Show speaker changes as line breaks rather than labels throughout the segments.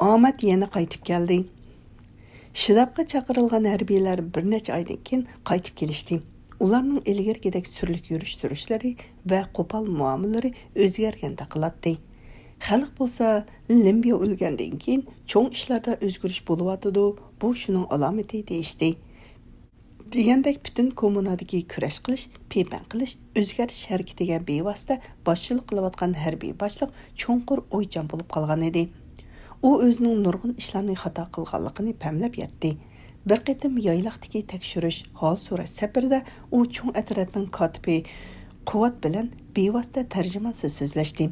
Omad yana qaytib keldi. Shtabga chaqirilgan harbiylar bir necha oydan keyin qaytib kelishdi. Ularning ilgirgidek surlik yurish-turishlari va qo'pol muomalari o'zgarganda qiladi. Xalq bo'lsa, Limbiya o'lgandan keyin cho'ng ishlarda o'zgarish bo'lyotidi, bu shuning alomati deyishdi. Degandek butun kommunadagi kurash qilish, pepan qilish, o'zgarish harakatiga bevosita boshchilik qilayotgan harbiy boshliq cho'nqur o'ychan bo'lib qolgan edi. U o'zining nurg'un ishlarni xato qilganligini pamlab yetdi. Bir qitim yaylaqdagi tekshirish, hol so'rash safarida u cho'ng atratning kotibi Quvvat bilan bevosita tarjimonsiz so'zlashdi.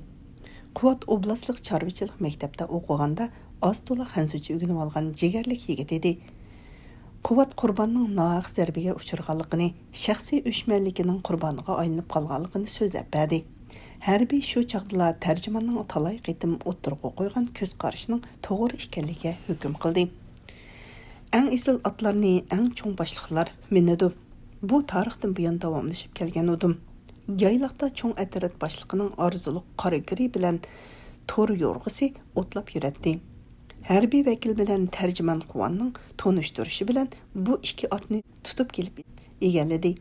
Quvvat oblastlik chorvachilik maktabda o'qiganda ostola xanzuchi o'rganib olgan jigarlik yigit edi. Quvvat qurbonning nohaq zarbiga uchirganligini, shaxsiy o'chmanligining qurboniga aylanib qolganligini so'zlab berdi. Harbiy shu chaqdala tarjimonning talay qitim o'ttirg'a qo'ygan ko'z qarashining to'g'ri ekanligiga hukm qildi. Eng isil atlarni eng cho'ng boshliqlar minadi. Bu tarixdan buyon davomlashib kelgan udim. Yaylaqda cho'ng atrat boshliqining orzuliq qora giri bilan to'r yo'rg'isi o'tlab yuradi. Harbiy vakil bilan tarjimon Quvonning tonishtirishi bilan bu ikki otni tutib kelib egalladi.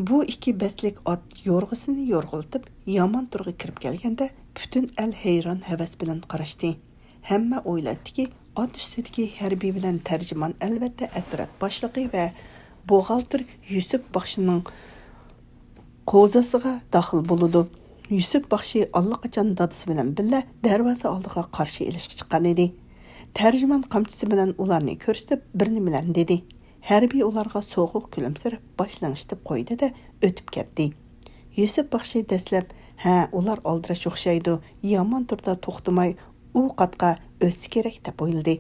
Bu ikki baslik ot yo'rg'isini yo'rg'iltib, yomon turg'i kirib kelganda butun el hayron havas bilan qarashdi. Hamma o'yladiki, ot ustidagi harbiy bilan tarjimon albatta atrat boshlig'i va buxgalter Yusuf Baxshining qo'zasiga daxil bo'ladi. Yusuf Baxshi allaqachon dadisi bilan birga darvoza oldiga qarshi ilishga chiqqan edi. Tarjimon qamchisi bilan ularni ko'rsatib, bir nimalarni dedi. Harbiy ularga so'g'uq kulimsirib boshlanishib qo'ydi-da, o'tib ketdi. Yusuf Baxshi dastlab, "Ha, ular oldirash o'xshaydi, yomon turda to'xtamay u qatqa o'si kerak" deb o'yladi.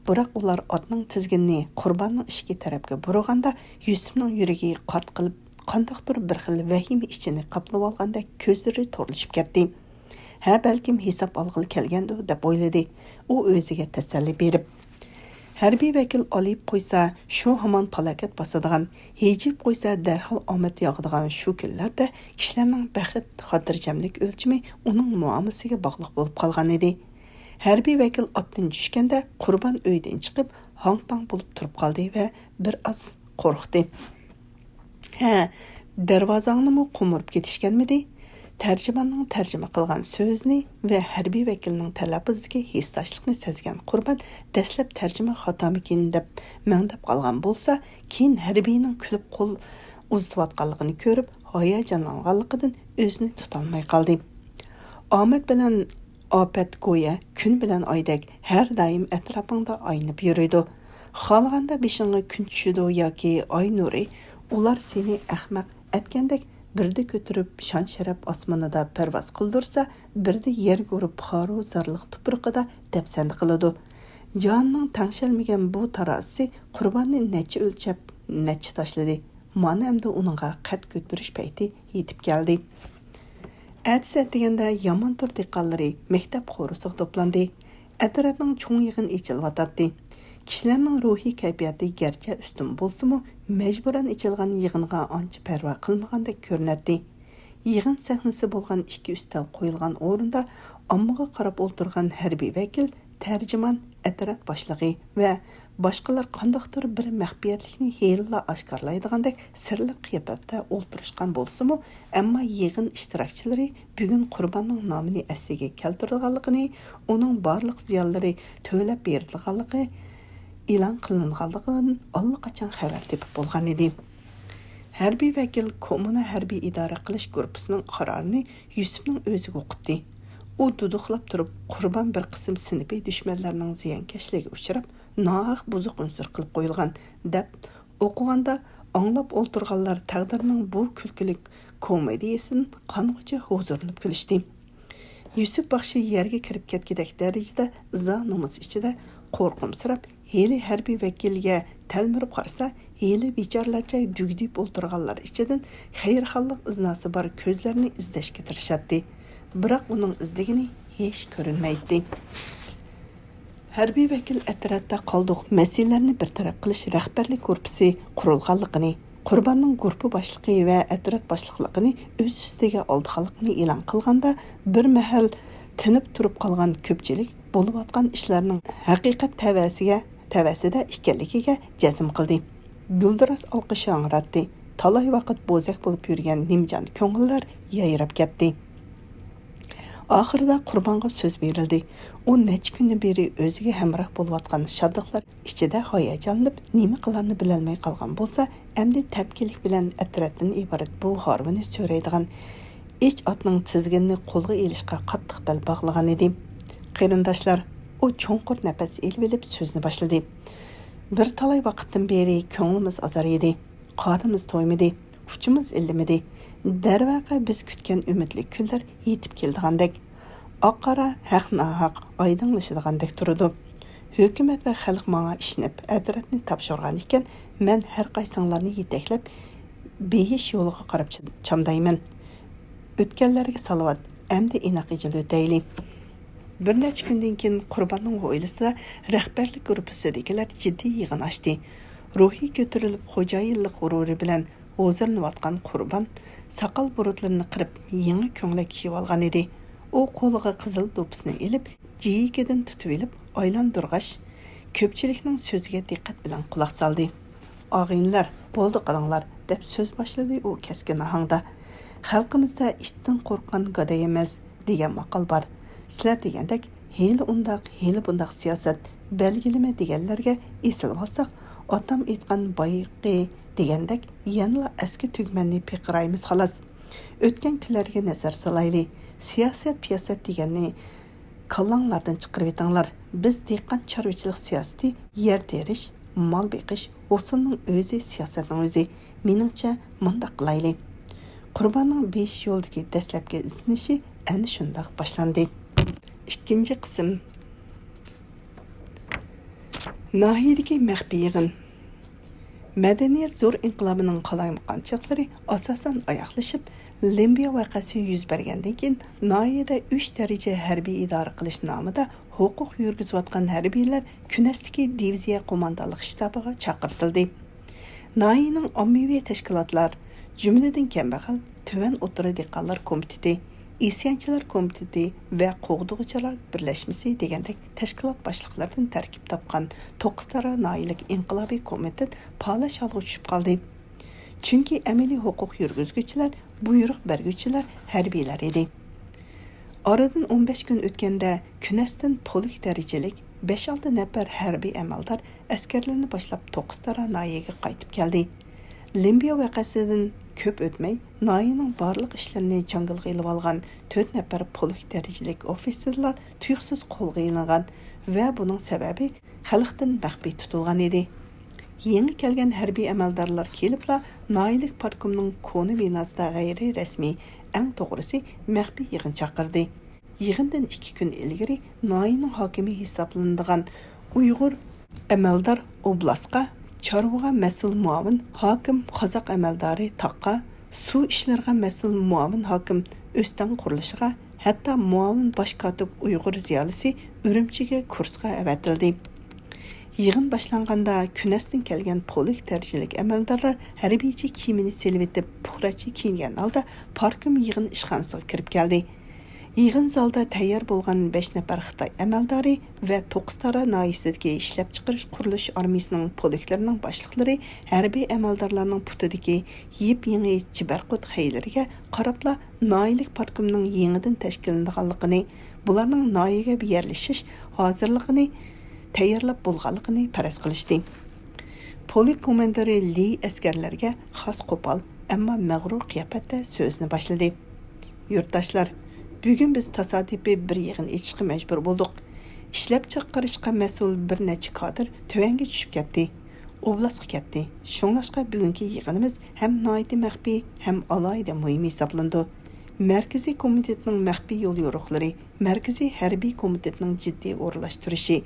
Biroq ular otning tizginini qurbonning ishki tarafga burg'anda, Yusufning yuragi qart qilib, qandaqdir bir xil vahima ichini qaplab olganda ko'zlari to'rilishib ketdi. "Ha, balkim hisob olg'il kelgandi" deb o'yladi. U o'ziga tasalli berib, harbiy vakil olib qo'ysa, shu hamon falokat bosadigan, hejib qo'ysa darhol omad yog'adigan shu kunlarda kishilarning baxт, xotirjamlik o'lchimi uning muomalasiga bog'liq bo'lib qolgan edi. Harbiy vakil otdan tushganda qurbon uydan chiqib, hong-pang bo'lib turib qoldi va bir oz qo'rqdi. "Ha, darvozangni qo'murib ketishganmidi?" Tarjimonning tarjima qilgan so'zni va harbiy vakilning talaffuzidagi hissdoshlikni sezgan qurbon dastlab tarjima xatomikin deb mangdab qolgan bo'lsa, keyin harbiyning kulib qo'l uzatayotganligini ko'rib, hayajonlanganligidan o'zini tutolmay qoldi. Omad bilan ofat go'ya kun bilan oydek har doim atrofingda aynib yuradi. Xohlaganda beshingga kun tushidi yoki oy nuri, ular seni ahmaq etgandek birdi ko'tirib shon sharaf osmonida parvoz qildirsa, birdi yer ko'rib xaru zarliq tuproqida dafsand qiladi. Jonning tangshalmagan bu tarozi qurbonni necha o'lchab, necha tashladi. Mana endi uningga qat ko'tirish payti yetib keldi. Ertasi deganda yomon tur diqqonlari maktab qo'rusiga to'plandi. Atratning cho'ng yig'in ichilyotdi. Kishilarning ruhiy kayfiyati garchi ustun bo'lsa-mu, majburan ichilgan yig'inga ancha parvo qilmagandek ko'rinadi. Yig'in sahnasi bo'lgan ikki ustal qo'yilgan o'rinda ommaga qarab o'tirgan harbiy vakil, tarjimon, atrat boshlig'i va boshqalar qandaqdir bir maxfiyatlikni hiyla oshkorlaydigandek sirli qiyofatda o'tirishgan bo'lsa-mu, ammo yig'in ishtirokchilari bugun qurbonning nomini asliga keltirilganligini, uning barliq ziyonlari to'lab berilganligi e'lon qilinganligidan allaqachon xabar tepib bo'lgan edi. Harbiy vakil kommuna harbiy idora qilish guruhining qarorini Yusufning o'ziga o'qitdi. U duduqlab turib, qurbon bir qism sinfiy dushmanlarning ziyonkashligiga uchrab, nohaq buzuq unsur qilib qo'yilgan deb o'qiganda anglab o'ltirganlar taqdirning bu kulkilik komediyasini qangacha huzurlanib kulishdi. Yusuf Baxshi yerga kirib ketgidek darajada izo nomus ichida qo'rqimsirab, heli harbiy vakilga talmirib qarasa, heli bechorlarcha dugdib o'ltirganlar ichidan xayrxallik iznasi bor ko'zlarini izlashga tirishadi. Biroq uning izdigini hech ko'rinmaydi. Harbiy vakil atratda qoldiq masalalarni bir taraf qilish rahbarlik korpusi qurilganligini, qurbonning guruhi boshlig'i va atrat boshliqligini o'z ustiga oldiganligini e'lon qilganda, bir mahal tinib turib qolgan ko'pchilik bo'lib atgan ishlarning haqiqat tavasida ekanligiga jazm qildi. Guldiras olqishi angratdi. Talay vaqt bo'zak bo'lib yurgan nimjon ko'ngillar yayrab ketdi. Oxirida qurbonga so'z berildi. U necha kundan beri o'ziga hamroh bo'layotgan shodliqlar ichida hayajonlanib, nima qilarini bilolmay qolgan bo'lsa, endi tamkinlik bilan atrofdan iborat bu horvini so'raydigan ich otning tizginini qo'lga elishga qattiq bel bog'lagan edi. Qarindoshlar, u cho'nqur nafas elib so'zni boshladi. Bir talay vaqtdan beri ko'nglimiz azar edi, qornimiz to'ymadi, kuchimiz illimadi. Darvaqa biz kutgan umidli kunlar yetib keldigandek, oq-qora haq-nahaq oydinlashadigandak turadi. Hukumat va xalq menga ishnib, adratni topshirgan ekan, men har qaysinglarni yetaklab beyish yo'liga qarab chamdayman. O'tganlarga salovat, endi inoq ijil o'tayli. Bir necha kundan keyin qurbonning oilasida rahbarlik guruhisidagilar jiddiy yig'in ochdi. Ruhiy ko'tarilib xo'jayinlik g'ururi bilan hozirlanayotgan qurbon saqal burutlarini qirib, yangi ko'nglak kiyib olgan edi. U qo'liga qizil do'ppisni ilib, jiyikidan tutib olib, aylantirg'ach, ko'pchilikning so'ziga diqqat bilan quloq soldi. "Og'inlar, bo'ldi qilinglar", deb so'z boshladi u keskin ohangda. "Xalqimizda ishdan qo'rqqan go'day emas" degan maqol bor. Sizlar degandek, heli undaq, heli bundaq siyosat belgileme deganlarga esilib olsak, otam aytgan boyiqi degandek yanla eski tugmanni peqiraymiz xolos. O'tgan kunlarga nazar solayli. Siyosat piyasat deganni kallanglardan chiqarib etinglar. Biz dehqon chorvachilik siyosati yer terish, mol beqish, o'sinning o'zi siyosatning o'zi. Meningcha mundaq qilayli. Qurbonning 5 yo'ldagi dastlabki izlanishi ana shundoq boshlandi. Ikkinchi qism. Nahiyadagi maxfiy yig'in. Madaniyat zo'r inqilobining qalaymiqanchiqlari asosan oyoqlashib, Limbiya vaqasi yuz bergandan keyin nahiyada 3 daraja harbiy idora qilish nomida huquq yurgizayotgan harbiylar Kunasdagi diviziya qo'mondonlik shtabiga chaqirtildi. Nahiyaning ommaviy tashkilotlar, jumladan kambag'al, Tuvan o'tira dehqonlar komiteti, isyanchilar komiteti va qo'g'dug'ichilar birlashmasi degandek tashkilot boshliqlaridan tarkib topgan 9 tara nahiyalik inqilobiy komitet palash olg'a tushib qoldi. Chunki amaliy huquq yurgizuvchilar, buyruq berguvchilar harbiylar edi. Oradan 15 kun o'tganda Kunasdan polik darajalik 5-6 nafar harbiy amaldor askarlarni boshlab 9 tara nahiyaga qaytib keldi. Limbiya vaqasidan ko'p o'tmay, nahiyaning barliq ishlarini jangalga ilib olgan 4 nafar polik darajalik ofitserlar tuyuqsiz qo'lga ilingan va buning sababi xalqdan maxfiy tutilgan edi. Yangi kelgan harbiy amaldorlar kelibla nahiyalik parkomning koni binosida g'ayri rasmiy, eng to'g'risi maxfiy yig'in chaqirdi. Yig'indan 2 kun ilgari nahiyaning hokimi hisoblanadigan Uyg'ur amaldor oblastga chorvaga mas'ul muavin hokim qozoq amaldori taqqa, suv ishlariga mas'ul muavin hokim o'stan qurilishiga, hatto muavin bosh kotib Uyg'ur ziyolisi Urumchiga kursga avatildi. Yig'in boshlanganda Kunasdan kelgan polik darajalik amaldorlar harbiychi kiyimini selib etib, puxrachi kiyingan holda parkom yig'in ishxonasiga kirib keldi. Yig'in zalda tayyor bo'lgan 5 nafar Xitoy amaldori va 9 tara nahiyasidagi ishlab chiqarish qurilish armiyasining poliklarining boshliqlari harbiy amaldorlarning putidagi yip-yangi chibarqut xaylariga qarabla nahiyalik parkomning yangidan tashkillanganligini, bularning nahiyaga yerlashish hozirligini tayyorlab bo'lganligini faraz qilishdi. Polik komandiri Li askarlarga xos qo'pol, ammo mag'rur qiyofatda so'zni boshladi. Yurtdoshlar, bugun biz tasodifiy bir yig'in echishga majbur bo'ldik. Ishlab chiqarishga mas'ul bir necha kadr tuvanga tushib ketdi. Oblastga ketdi. Shunglashqa bugungi yig'inimiz ham noiti maxfiy, ham alohida muhim hisoblandi. Markaziy komitetning maxfiy yo'l yo'riqlari, Markaziy harbiy komitetning jiddiy o'rlashtirishi,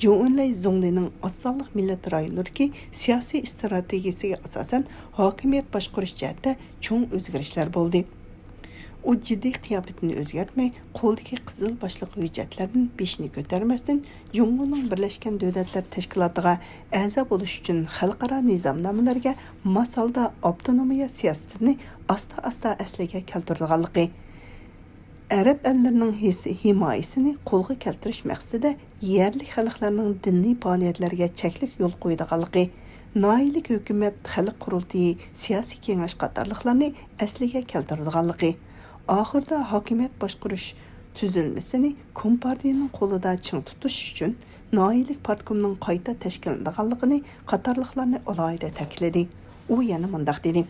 Jo'nlay Zonglining osonliq millat rayonlaridagi siyosiy strategiyasiga asosan hokimiyat boshqarish jihatda cho'ng o'zgarishlar bo'ldi. U jiddiy qiyofatini o'zgartmay, qo'ldagi qizil boshliq hujjatlardan beshini ko'tarmasdan Jumhuriyatning Birlashgan Davlatlar Tashkilotiga a'zo bo'lish uchun xalqaro nizomnomalarga masalda avtonomiya siyosatini asta-asta asliga keltirganligi, Arab əllərinin himayəsini qolğa keltirish maqsadida yerlik xalqlarning diniy faoliyatlarga cheklik yo'l qo'ydiganligi, Nailik hökumət xalq qurultayı, siyasi kengash qatarlıqlarını əsliga keltirdiganligi, axırda hakimiyyət başqurish tuzilmasini Kompartiyaning qo'lida ching tutish uchun Nailik partkomining qayta tashkillanganligini qatarliqlarni alohida ta'kidladi. U yana mundaq dedi: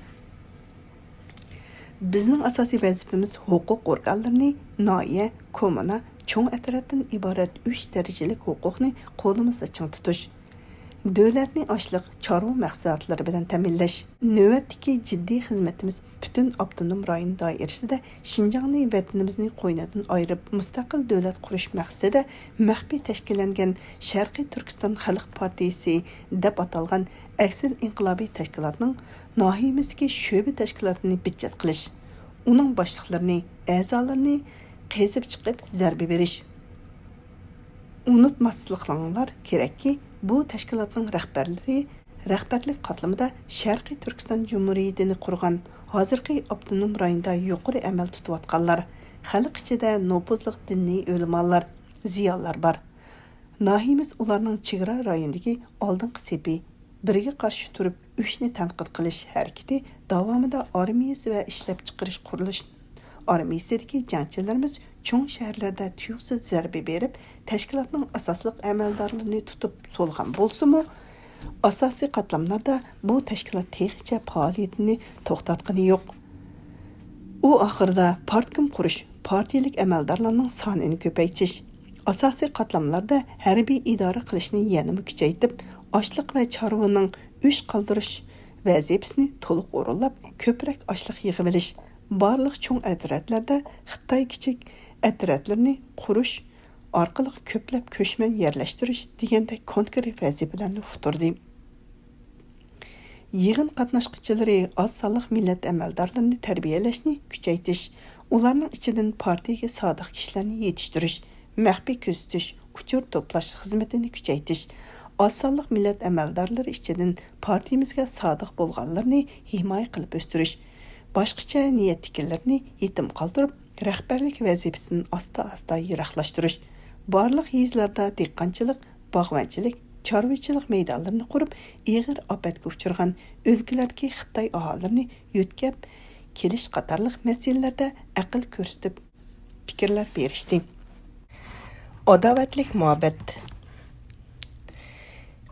Bizning asosiy vazifamiz huquq organlarini noiya, kommuna, cho'ng atrofdan iborat 3 darajalik huquqni qo'limizda ching tutish. Dövlətni açlıq, çarva məqsədləri bilan təminləş. Növbətdəki ciddi xidmətimiz bütün avtonom rayon dairəsində Şinjanı vətənimizni qoynadan ayırıb müstəqil dövlət quruş məqsədində məxfi təşkillənən Şərqi Türkistan Xalq Partiyası deyə atalğan Əsil İnqilabi Təşkilatının nahiyemizdəki şöbə təşkilatını bitcət qilish, onun başlıqlarını, əzalarını qezib çıxıb zərbə veriş. Unutmaslıqlarınlar kerak ki, bu təşkilatның rəhbərlik qatlamında Şərqi Türkistan Cumhuriyetini qurğan, hazırki avtonom rayonda yuqori əməl tutuyatqanlar, xalq içində nopuzluq dinni ölümanlar, ziyallar var. Nahiyimiz ularning chegara rayonidagi oldingi sepi birga qarshi turib 3ni tanqid qilish harakati davomida armiyasi va ishlab chiqarish qurilish armiyasidagi jangchilarimiz cho'ng shaharlarda tuyuqsiz zarba berib, tashkilotning asosliq amaldorlarini tutib so'lgan bo'lsa-mu, asosiy qatlamlarda bu tashkilot texicha faoliyatini to'xtatgani yo'q. U oxirida partkom qurish, partiyalik amaldorlarning sonini ko'paytirish, asosiy qatlamlarda harbiy idora qilishni yanada kuchaytirib, ochliq va chorvaning uch qoldirish vazifasini to'liq o'rinlab, ko'proq ochliq yig'ib olish, barliq cho'ng atroflarda Xitoy kichik atroflarni qurish orqali ko'plab ko'chman yerlashtirish degandek konkret vazifalarni uqtirdi. Yig'in qatnashchilari oz sonli millat amaldorlarini tarbiyalashni kuchaytirish, ularning ichidan partiyaga sodiq kishilarni yetishtirish, maxfiy kuzatish, uchur to'plash xizmatini kuchaytirish, oz sonli millat amaldorlari ichidan partiyamizga sodiq bo'lganlarni himoya qilib o'stirish, boshqacha niyatdagilarni yetim qoldirib, rahbarlik vazifasini asta-asta yiroqlashtirish, barliq yezlarda dehqonchilik, bog'vanchilik, chorvachilik maydonlarini qurib, ig'ir ofatga uchragan o'lkalardagi Xitoy aholilarini yo'tkab kelish qatorliq masalalarda aql ko'rsatib fikrlar berishdi. Adovatlik muhabbat.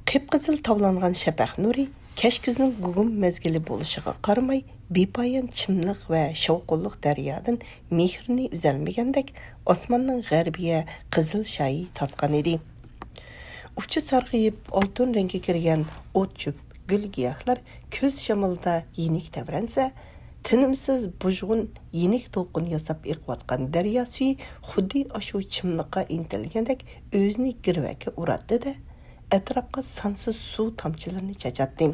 Qip-qizil tovlangan shafaq nuri kech kuzning gugum mezgili bo'lishiga qaramay, bepoyon chimliq va shovqinli daryodan mehrini uzalmagandek osmonning g'arbiga qizil shayi tortgan edi. Uchi sarg'ayib oltin rangga kirgan o't-cho'p, gul-giyohlar ko'z shamolida yenik tavransa, tinimsiz bujg'un yenik to'lqin yasab iqiyotgan daryo suyi xuddi ashu chimliqqa intilgandek o'zini girvakka uratdi-da, atrofga sonsiz suv tomchilarini chachatdi.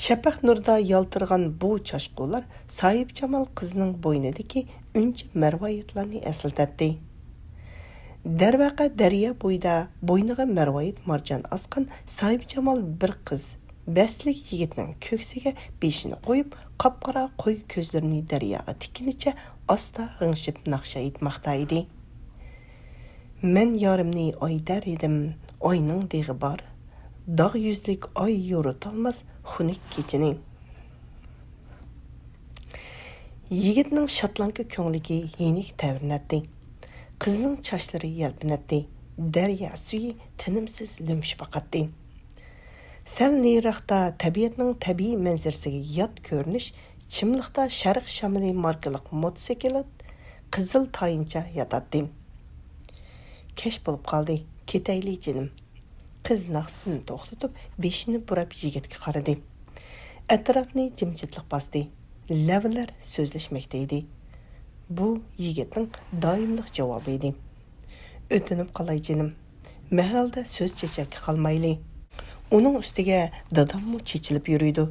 Shafaq nurda yaltırgan bu çaşqular Sahib Jamal qizning bo'ynidagi uncha marvoyatlarni eslatdi. Darvaqa daryo bo'yida bo'yniga marvoyat marjon asqan Sahib Jamal bir qiz, baslik yigitning ko'ksiga beshini qo'yib, qop-qora qo'y ko'zlarini daryoga tikinicha asta g'ingshib naqsha etmoqda edi. Men yorimni oydar edim, oyning deg'i bor. Dağ yüzlük ay yorutalmaz xunik keçinin. Yigitning şatlanqı ko'ngligi yenik tavrinatdi. Qizning chochlari yalpinatdi. Daryo suyi tinimsiz lumshib oqatdi. Sal nariroqda tabiatning tabiiy manzarasiga yot ko'rinish, chimliqda Sharq shamili markaliq motosiklet qizil tayincha yotadi. Kech bo'lib qoldi, ketayli jinim. Qiz naqsini to'xtatib, beshini burab yigitga qaradi. Atrofni jimjitlik bosdi. Lavlar so'zlashmoqda edi. Bu yigitning doimliq javobi edi. O'tinib qolay jinim. Mahalda so'z chechakka qolmayli. Uning ustiga dadammu chechilib yuriydi.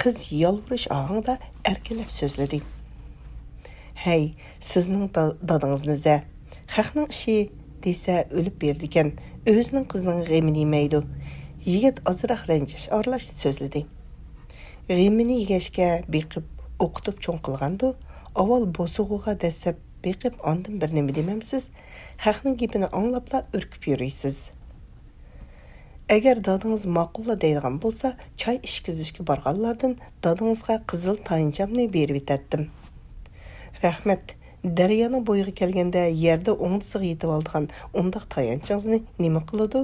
Qiz yolvurish ohangda erkinlab so'zladi. Hey, sizning dadingizni xalqning ishi desa o'lib berdikan, o'zining qizining g'amini yemaydi. Yigit ozroq ranjish aralash so'zladi. G'amini yegashga beqib o'qitib cho'ng qilgandi, avval bosug'iga dasab beqib ondan bir nima demamsiz, haqning gapini anglabla ürküp yürüysiz. Agar dadingiz ma'qulla deydigan bo'lsa, choy ishkizishga borganlardan dadingizga qizil tayinjamni berib etatdim. Rahmat. Daryoning bo'yiga kelganda yerda o'ngdisiga yetib oldigan undaq tayanchingizni nima qiladi?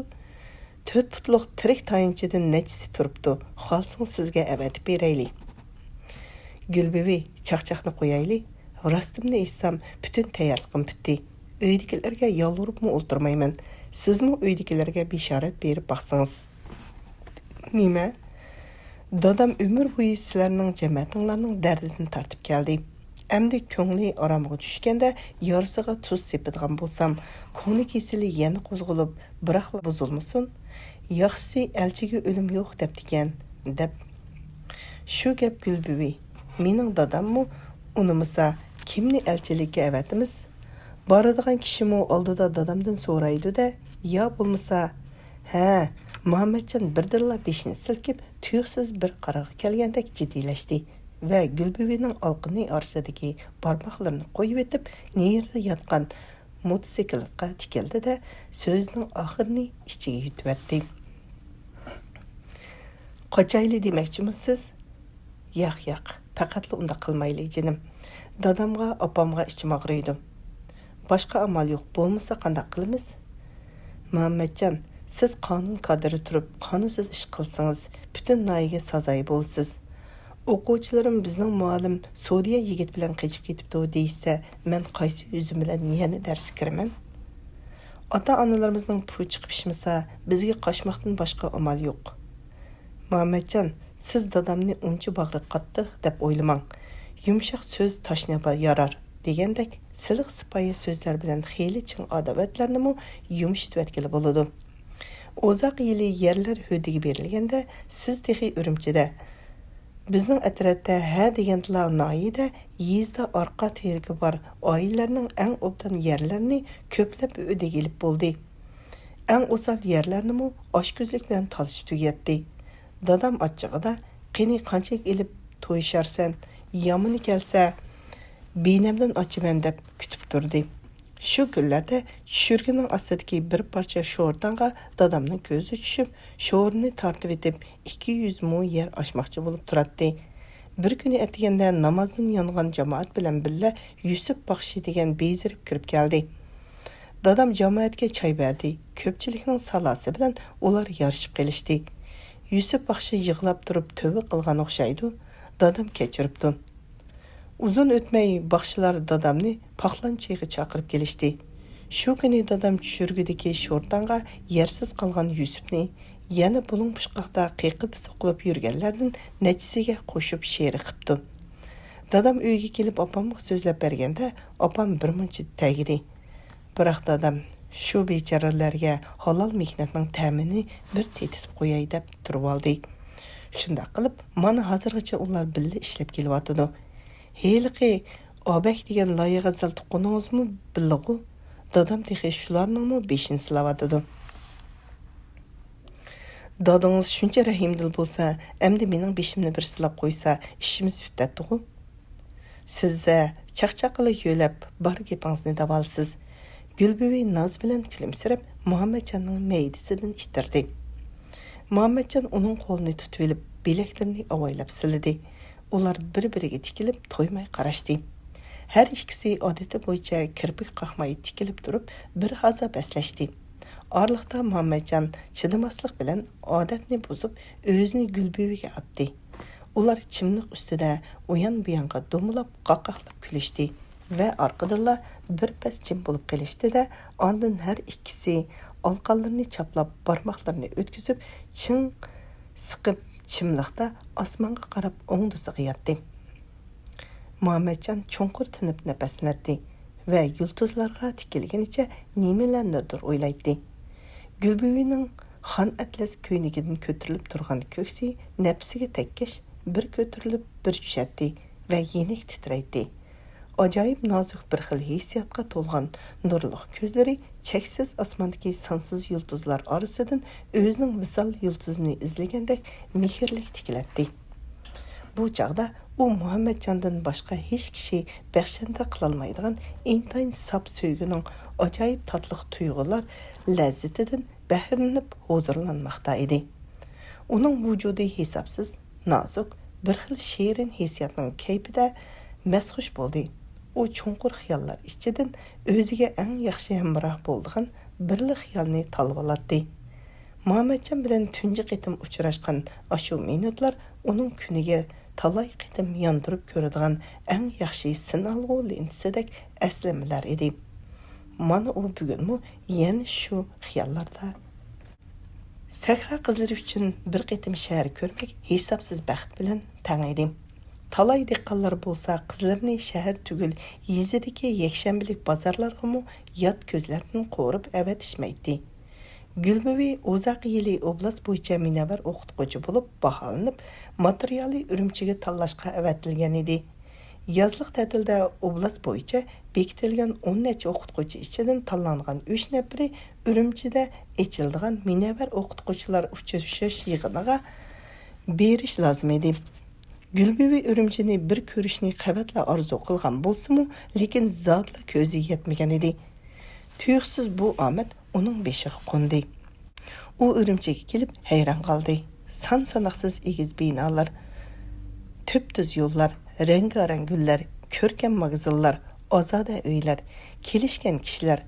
4 putliq tirik tayinchidan nechisi turibdi. Xolsing sizga avatib beraylik. Gulbibi, chaqchaqni qo'yaylik. Rostimni aytsam, butun tayyorligim bitdi. Uydagilarga yolvoribmi o'ltirmayman. Sizmi uydagilarga bishorat berib baqsangiz. Nima? Dadam umr bo'yi sizlarning jamatinglarning dardidan tortib keldi. Әмді көңілі арамыға түшкенде, ярысыға тұз сепідіған болсам, көңі кесілі ені қозғылып, бірақлы бұзылмысын, яқсы әлчіге өлім жоқ деп деген, деп. Шу кеп Gülbüvi, менің дадаммы, ұнымыса, кімні әлчілікке әвәтіміз? Барыдыған кішімі алдыда дадамдың сорайды да, я болмыса, Muhammedcan бірдірла бешіні сілкіп, түйіқсіз бір қараға келгендек жидиләшті. Ve Gülbüvi'nin alqını arsidagi barmoqlarini qo'yib etib, nerede yatgan motosikletga tikildi de so'zining oxirini ichiga yutib etdi. Qochayli demoqchimisiz? Yo'q, faqatla unda qilmayli jinim. Dadamga, opamga ichim og'riydi. Boshqa amal yo'q, bo'lmasa qanday qilamiz? Muhammadjon, siz qonun kadri turib, qonunsiz ish qilsangiz, butun noyaga sazoyi bo'lsiz. O'quvchilarim bizning muallim Suriya yigit bilan qochib ketibdi deysa, men qaysi o'zim bilan yana dars kiraman? Ota-onalarimizning puy chiqib pishmasa, bizga qochmoqdan boshqa amal yo'q. Muhammadjon, siz dadamni uncha bag'ri qattiq deb o'ylamang. Yumshoq so'z toshni yarar degandek, siliq sipoyi so'zlar bilan xeyli chin adovatlarni yumshatib etkili bo'ladi. Uzoq yili yerlar hodiga berilganda, siz texi Urumchida bizning atrofda deganlar noyida yezda orqa tergi bor oilalarning eng obdan yerlarini ko'plab o'degilib bo'ldi. Eng o'sal yerlarni oshko'zlik bilan talishib tugatdi. Dadam ochchig'ida qani qanchalik ilib to'yisharsan, yomoni kelsa beynamdan ochiman deb kutib turdi. Shu kunlarda tushirgining ostidagi bir parcha sho'rtanga dadamning ko'zi tushib, sho'rni tortib etib 200 mo yer oshmoqchi bo'lib turadi. Bir kuni atganda namozdan yongan jamoat bilan birga Yusuf Baxshi degan bezirib kirib keldi. Dadam jamoatga choy berdi. Ko'pchilikning salosi bilan ular yarışib qilishdi. Yusuf Baxshi yig'lab turib tövbe qilgan o'xshaydi. Dadam kechiribdi. Uzun o'tmay baxshilar dadamni paxlanchiga chaqirib kelishdi. Shu kuni dadam tushirgidagi sho'rtanga yersiz qolgan Yusufni yana bulung pushqaqda qiqib soqilib yurganlardan nechisiga qo'shib she'ri qilibdi. Dadam uyga kelib opamga so'zlab berganda, opam bir muncha tagidi. Biroq dadam shu bechoralarga halol mehnatning ta'mini bir tetib qo'yay deb turib oldi. Shunda qilib, mana hozirgacha ular birga ishlab kelyotdi. Heyliqi obak degan loyiha zal tuqquningizmi billig'u? Dadam texi shularningmi beshin silavotdi. Dadingiz shuncha rahimdil bo'lsa, endi mening beshimni bir silab qo'ysa, ishimiz tutatdi-ku. Siz chaqchaqili yo'lab bar gapingizni davolsiz. Gulbüvi noz bilan kulimsirab Muhammadjonning maydisidan ishtirdi. Muhammadjon uning qo'lini tutib olib, bilaklarini avaylab siladi. Ular bir-biriga tikilib to'ymay qarashdi. Har ikkisi odati bo'yicha kirpik qaqmay tikilib turib, bir haza baslashdi. Orliqda Muhammadjon chidamaslik bilan odatni buzib, o'zini Gulbüviga atdi. Ular chimliq ustida uyan-bu-yoqqa do'milab, qaqaqlab kulishdi va orqadan bir pas jim bo'lib qolishdi-da, ondan har ikkisi olqonlarini chaplab, barmoqlarini o'tkazib, chin siqib chimliqda osmonga qarab o'ngdisiga yotdi. Muhammadjon chunqur tinib nafaslanadi va yulduzlarga tikilganicha nimalarnidir o'ylaydi. Gulbüvining xon atlas ko'ynigidan ko'tarilib turgan ko'ksi nafsiga tekkish bir ko'tarilib bir tushadi va yenik titraydi. Ajoyib nozik bir xil hissiyotga to'lgan nurli ko'zlari cheksiz osmondagi sonsiz yulduzlar orasidan o'zining visol yulduzini izlagandek mehrlik tikiladi. Bu chaqda u Muhammadjondan boshqa hech kishi baxshanda qilolmaydigan intayin sap söygüning ajoyib tatliq tuyg'ular lazzatidan bahramlanib huzurlanmoqda edi. Uning vujudi hisobsiz, nozik, bir xil shirin hissiyotning kayfida masxush bo'ldi. U chunqur xiyollar ichidan o'ziga eng yaxshi hamroh bo'lgan birli xiyolni talab oladi. Muhammadjon bilan tunji qitim uchrashgan ashu minutlar uning kuniga talay qitim yondirib ko'radigan eng yaxshi sinalg'u lentisidek aslamalar edi. Mana u bugunmi yana shu xiyollarda. Sahra qizlari uchun bir qitim shahar ko'rmak hisobsiz baxt bilan tang edi. Talay dehqonlar bo'lsa qizlarini shahar tugul yezidagi yakshanbalik bozorlarga yot ko'zlardan qo'rib avatishmaydi. Gulbuvi O'zaq yili oblast bo'yicha minavar o'qituvchi bo'lib baholanib, materiali Urumchiga tanlashga avatilgan edi. Yazliq ta'tilda oblast bo'yicha bekitilgan 10 necha o'qituvchi ichidan tanlangan 3 nafari Urumchida ochiladigan minavar o'qituvchilar uchrashish yig'iniga berish lozim edi. Gulbuvi Urumchini bir ko'rishni qavatla orzu qilgan bo'lsa-mu, lekin zotla ko'zi yetmagan edi. Tuyuqsiz bu omad uning beshiga qo'ndi. U Urumchiga kelib hayron qoldi. Son-sanoqsiz egiz binolar, tüp-tüz yo'llar, rengarang gullar, ko'rkam magazinlar, ozoda uylar, kelishgan kishilar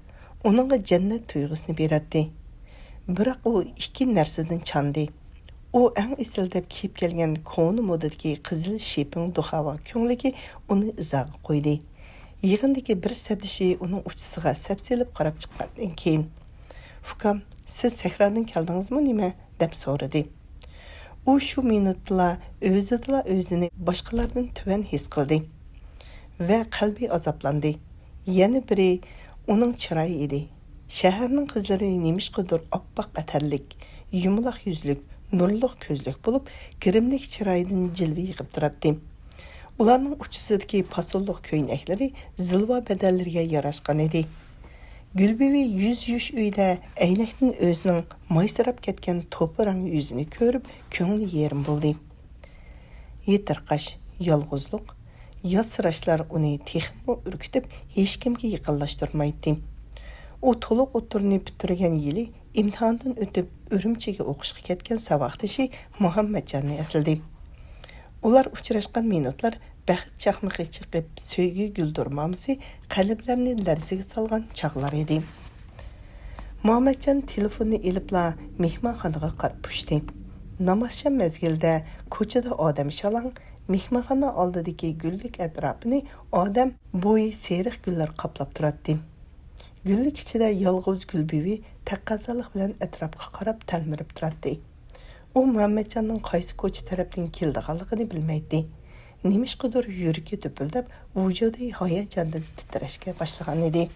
uningga jannat tuyg'usini beradi. Biroq u ikki narsadan chandi. U eng esil deb kiyib kelgan koni modadagi qizil sheping duxava ko'ngligi uni izoga qo'ydi. Yig'indagi bir sabdishi uning uchisiga sapselib qarab chiqqandan keyin "Fukam, siz Sahradan keldingizmi nima?" deb so'radi. U shu minutda o'zini boshqalardan tuvan his qildi va qalbi azoblandi. Yana biri uning chiroyi edi. Shaharning qizlari nemishqidir oppoq atarlik, yumaloq yuzlik, nurliq ko'zlik bo'lib, kirimlik chiroyidan jilva yig'ib turadi. Ularning uchisidagi pasolliq ko'ynaklari zilva badallariga yarashgan edi. Gulbuvi yuz yush uyda aynakning o'zining maysirab ketgan to'pirang yuzini ko'rib, ko'ngli yerim bo'ldi. Yetirqash, yolg'izlik, yasirashlar uni texmo urkitib, hech kimga yaqinlashtirmaydi. U to'liq o'tirni bitirgan yili imtihondan o'tib Urumchiga o'qishga ketgan saboqdoshi Muhammadjonni esladi. Ular uchrashgan minutlar baxt chaqmaqi chiqib, söygü güldürmamisi qalblarni larzaga solgan chaqlar edi. Muhammadjon telefonni elibla mehmonxonaga qarab pushdi. Namozsham mezgilda ko'chada odam shalang, mehmonxona oldidagi gullik atrofini odam bo'yi seriq gullar qoplab turadi. Gullik ichida yolg'iz Gulbuvi taqozolik bilan atrofga qarab talmirib turadi. U Muhammadjonning qaysi ko'cha tarafdan kelganligini bilmaydi. Nemishqidir yuragi to'pildab, vujudi hayajondan titrashga boshlagan edi.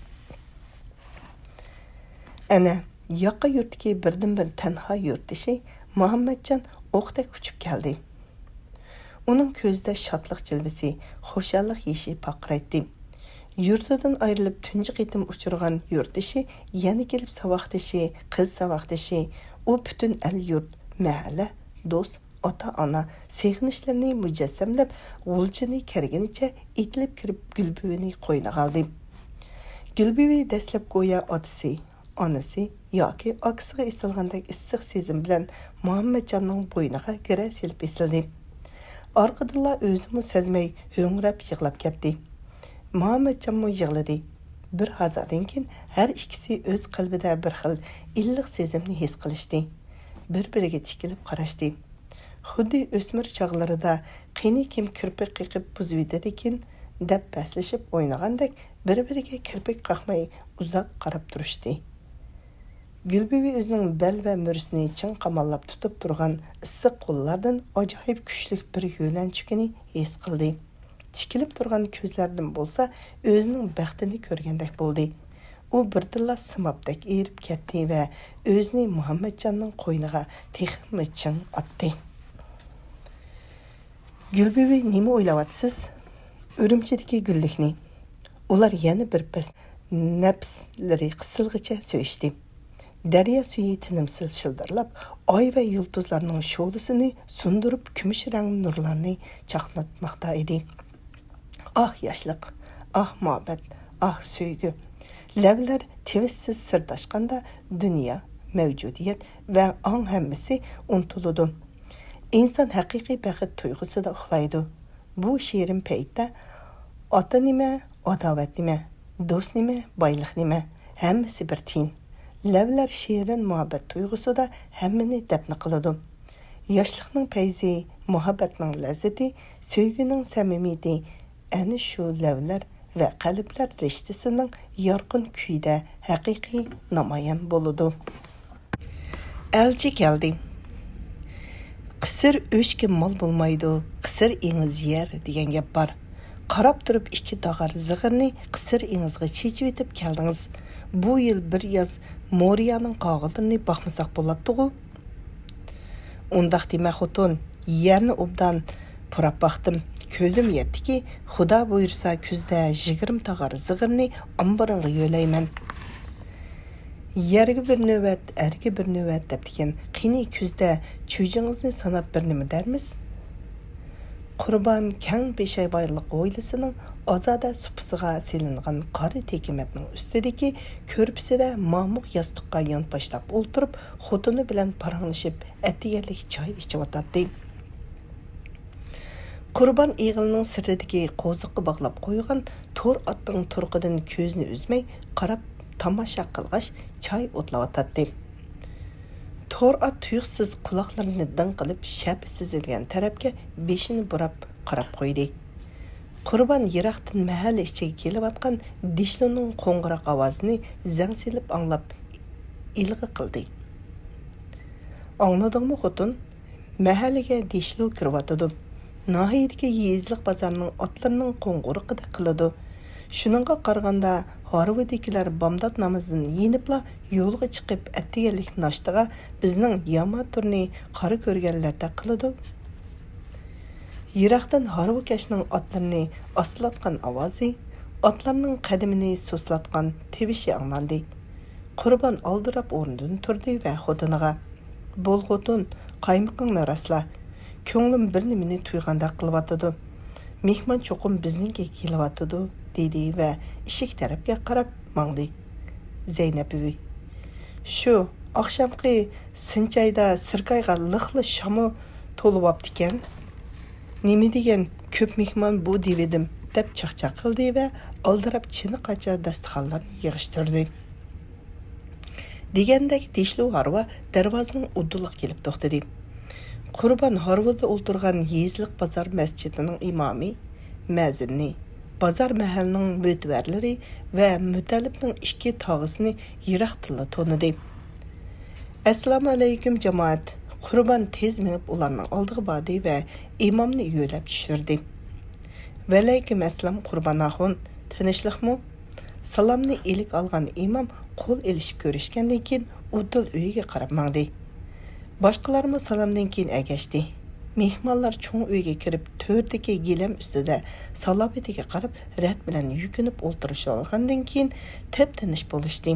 Ana, yoqqa yurtdagi birdan-bir tanho yurtishi Muhammadjon o'qdek uchib keldi. Uning ko'zida shodlik jilvasi, xushallik yeshi paqraydi. Yurtidan ayrilib tunji qitim uchirgan yurtishi, yana kelib savoqdishi, qiz savoqdishi, u butun el yurt, mahalla, do'st, ota-ona seg'inishlarni mujassamlab, g'ulchini kerganicha itilib kirib Gulbuvini qo'yniga oldi. Gulbuvi dastlab go'yo otasi, onasi yoki akasiga esilgandek issiq sezim bilan Muhammadjonning bo'yniga gira silib esildi. Orqadilla o'zimi sezmay ho'ngrab yig'lab ketdi. Muhammadjonmi yig'ladi. Bir hazardan keyin har ikkisi o'z qalbida bir xil illiq sezimni his qilishdi. Bir-biriga tikilib qarashdi. Xuddi o'smir chog'larida qini kim kirpik qiqib buzvidadikin deb paslashib o'ynagandek bir-biriga kirpik qaqmay uzoq qarab turishdi. Gulbuvi o'zining bel va mursini chin qamallab tutib turgan issiq qo'llardan ajoyib kuchli bir yo'lanchukini his qildi. Tikilib turgan ko'zlardan bo'lsa, o'zining baxtini ko'rgandek bo'ldi. U birdilla simabdek erib ketdi va o'zini Muhammadjonning qo'yniga texmi chin otdi. Gulbuvi nima o'ylayapsiz? Urumchidagi gullikni. Ular yana bir pas nafslari qisilg'icha so'yishdi. Daryo suyu tinimsiz shildirlab, oy va yulduzlarning sho'lisini sundirib kumush rang nurlarni chaqnatmoqda edi. Ah yoshliq, ah muhabbat, ah sevgi. Lavlar tevizsiz sirdoshganda dunyo, mavjudiyat va ong hammasi unutiladi. İnsan haqiqiy baxt tuyg'usida uxlaydi. Bu shirin paytda ota nima, adovat nima, do'st nima, boylik nima, hammasi bir tiyin. Lavlar shirin muhabbat tuyg'usida hammani dafn qiladi. Yoshlikning fayzi, muhabbatning lazzati, sevgining samimiyati ana shu lavlar va qalblar rishtasining yorqin kuyida haqiqiy namoyon bo'ladi. Elchi keldi. Qisir o'shga mol bo'lmaydi, qisir ingiz yer degan gap bor. Qarab turib ikki dog'ar zig'irni qisir ingizga chechib etib keldingiz. Bu yil bir yoz Moriyaning qog'ilini baxmasak bo'ladi-ku. Undaq dema xotin, yerni obdan purab baxtim. Ko'zim yetdiki, Xudo buyursa kuzda 20 tog'ar zig'irni ambaringga yo'layman. Yerga bir növbət, ərga bir növbət depdikin. Qini kuzda çocuğunuzni sanab bir nima dermiz? Qurban kang beshayboylik o'ylisinin azada supisiga selingan qari tekimetning ustidagi ko'rpisida mamuq yostiqqa yonpashlab o'ltirib, xotini bilan paranglashib, atiyalik choy ichib o'tirdi. Qurban ig'ilning sirtidagi qo'ziqqa bog'lab qo'ygan to'r otning turqidan ko'zni uzmay qarab tomosha qilg'ach choy o'tlayotdi. To'r ot tuyuqsiz quloqlarini din qilib shap sizilgan tarafga beshini burab qarab qo'ydi. Qurban yiroqdan mahalla ichiga kelayotgan Dishluning qo'ng'iroq ovozini zang silib anglab ilg'i qildi. Angladingmi xotin? Mahallaga Dishlu kiryotdi. Nahiyadagi yezliq bozorning otlarining qo'ng'iriqida qiladi. Shuningga qaraganda Harvadikilar bomdod namozidan yenibla yo'lga chiqib attiganlik nashtaga bizning yama turni qari ko'rganlarda qiladi. Yiroqdan Harvakashning otlarini oslatgan ovozi, otlarning qadamini suslatgan tevishi anglandi. Qurban oldirab o'rnidan turdi va xotiniga: "Bo'l xotin, qaymaqingni rasla. Ko'nglim bir nimani tuyg'anda qilyotdi. Mehmon cho'qim bizningga kelyotdi" dedi va eshik tarafga qarab mangdi. Zaynabivi: "Shu oqshomqi sinchayda sirkayga liqli shamu to'lib optikan. Nima degan ko'p mehmon bu devedim" deb chaqchaq qildi va oldirab chini qacha dasturxonlarni yig'ishtirdi. Degandek Dishlu harva darvozaning uddiga kelib to'xtadi. Qurban harvada o'ltirgan yezliq bozor masjidining imomi, ma'zinni, bozor mahallining mo'tvarlari va Mutallibning ikki tog'isini yiroq tilla to'nidi. "Assalomu alaykum jamoat." Qurban tez minib ularning oldiga bordi va imomni yo'lab tushirdi. "Va alaykum assalom Qurbonaxon, tinchlikmi?" Salomni ilik olgan imom qo'l elishib ko'rishgandan keyin uddil uyiga qarab mangdi. Boshqalarmi salomdan keyin agashdi. Mehmonlar cho'ng uyga kirib, to'rdagi gilam ustida salobatiga qarab, rad bilan yukinib o'tirishib olgandan keyin tep-tinish bo'lishdi.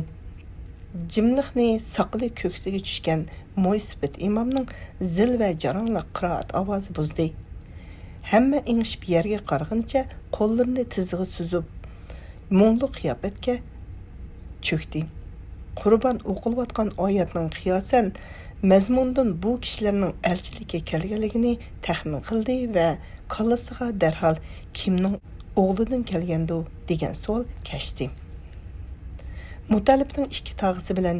Jimliqni saqli ko'ksiga tushgan mo'ysibit imomning zil va jarangliq qiroat ovozi buzdi. Hamma ingishib yerga qarag'ancha qo'llarini tizig'i suzib, mungli qiyofatga cho'kdi. Qurban o'qilayotgan oyatning qiyosan mazmundan bu kishilarning elchilikka kelganligini taxmin qildi va kollasiga darhol kimning o'g'lidan kelgandi degan savol kashdi. Mutallibning ikki tog'isi bilan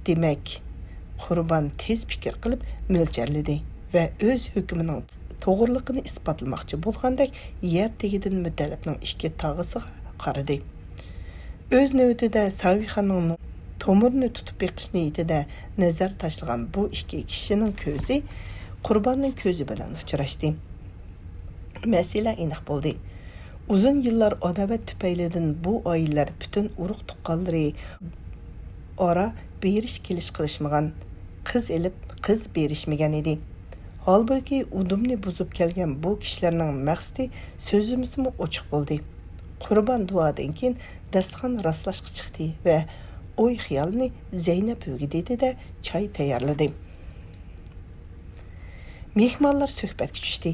demak, Qurban tez fikr qilib mo'ljaladi va o'z hukmining to'g'riliqini isbotlamoqchi bo'lgandek yer tegidan Mutallibning ikki tog'isiga qaradi. O'z navbatida Savixaning tomirni tutib beqish niyatida nazar tashlagan bu ikki kishining ko'zi Qurbanning ko'zi bilan uchrashdi. Masala aniq bo'ldi. Uzun yillar adovat tufaylidan bu oilalar butun urug' tuqqanlari ora berish kelish qilishmagan, qiz elib qiz berishmagan edi. Holbuki udumni buzib kelgan bu kishilarning maqsadi so'zimizmi ochiq bo'ldi. Qurban duodan keyin dasturxon rastlashga chiqdi va oy xiyalini Zeynep öge dedi de çay tayarladı. Mehmanlar söhbət küçüşdü.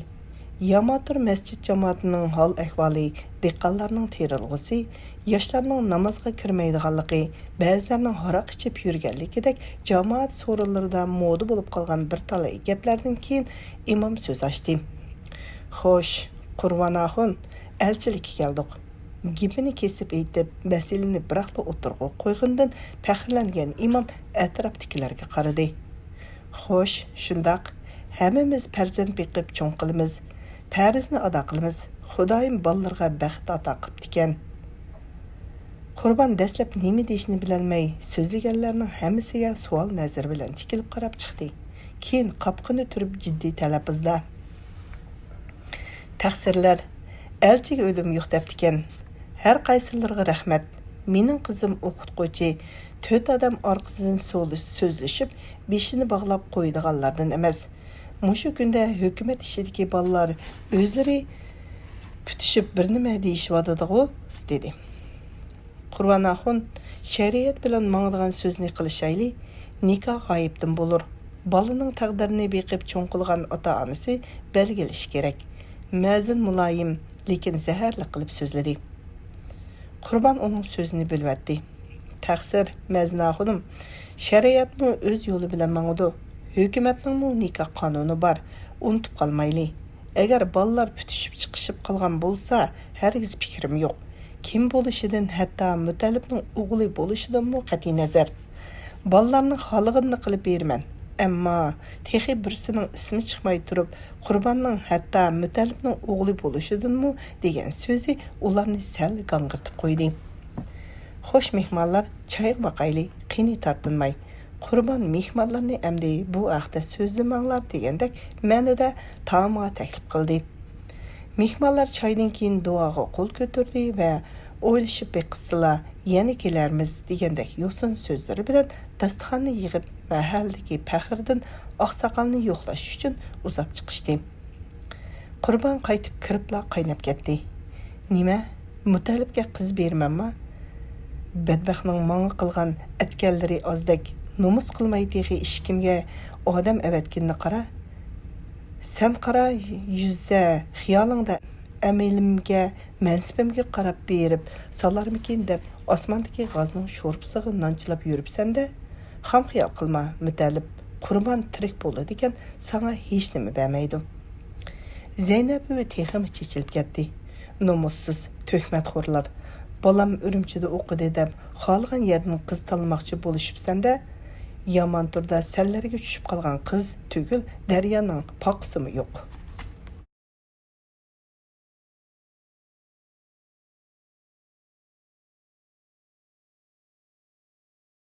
Yamatur məscid cemaatinin hal əhvali, diqqanlarının terilğisi, yaşlarının namazga kirməydiğanlığı, bəzilərinin haraq içib yürgənlikidək cemaat sorunlarında moda bolup qalğan bir talay gəplərdən keyin imam söz açdı. Xoş, Qurvanaxun, elçilikə gəldik. Gipini kesip eytib, məsilini biraqla oturğa qoyğundan pəxirlənген imam ətrafdakilərə qaradı. Xoş, şundaq, Həmmimiz pərzənd beqib çoğ qılımız, pərizni ada qılımız, Xudoyim ballarga bəxt ata qıp diken. Qurban dəsləb nemi deyişini biləlməy, sözləyənlərinin həmmisiga sual nəzir bilən tikilib qarab çıxdı. Keyin qapqını türüb ciddi tələpizdə. Təqsirlər, elçiga ölüm yo'q deb diken. Hər qaysılarga rəhmət. Mening qizim o'qituvchi, 4 adam orqasidan so'zlashib, beshini bog'lab qo'ydiganlardan emas. Muşu günde hükümet işideki ballar özleri pütüşüp bir nime deyişivadıdığı dedi. Qurvanaxun şeriyet bilen mağdığan sözünü qilishayli, nikah gayiptin bulur. Balının taqdirini beqip çoğ qılğan ata-anası belgeliş gerek. Məzin mulayim, lekin zəhərli qılıb sözledi. Qurban onun sözünü bilvetdi. Təqsir, Məzinaxunum, şeriyet mi öz yolu bilen mağdı. Hükümetning mu nikah kanunu var. Unutib qalmayli. Eğer ballar pütüşüp çıkışıp qalgan bolsa, hergiz fikrim yok. Kim boluşidan hatta Mütəlibning o'g'li bo'lishidan mu qat'iy nazar. Ballarning xalığını qilib berman. Ammo texi birisining ismi chiqmay turib, Qurbanning hatta Mütəlibning o'g'li bo'lishidan mu degan so'zi ularni sal gang'irtib qo'ydi. Xo'sh mehmonlar, choy baqayli, qini tartinmay. Qurban mehmonlarni əmdi bu haqda so'zlamanglar degandek ma'noda taomga taklif qildi. Mehmonlar choydan keyin duoga qo'l ko'tardi va o'ylashib beqisdilar, yana kelarmiz degandek yo'sin so'zlari bilan dasturxonni yig'ib mahaldagi paxirdan oqsoqolni yo'qlash uchun uzab chiqishdi. Qurban qaytib kiribla qaynab ketdi. Nima? Mutalibga qiz bermanmi? Badbaxtning menga qilgan atganlari ozdek. Nomus qilmay texi ishkimga odam avatkinni qara. Sen qara yuzza xiyolingda amelimga, mansibimga qarab berib, solarmikin deb osmondagi g'ozning sho'rpisiga nonchilab yuribsanda, ham xiyol qilma, Mutalib. Qurban tirik bo'ldi degan sana hech nima bermaydi. Zeynep ve texim chechilib ketdi. Nomussiz töhmatxo'rlar. Balam Ürümchida o'qidi deb xohlagan yerdan qiz tanlamoqchi bo'lishibsanda, Yaman turda sellerge düşüp kalgan kız tügül Derya'nın paksımı yok.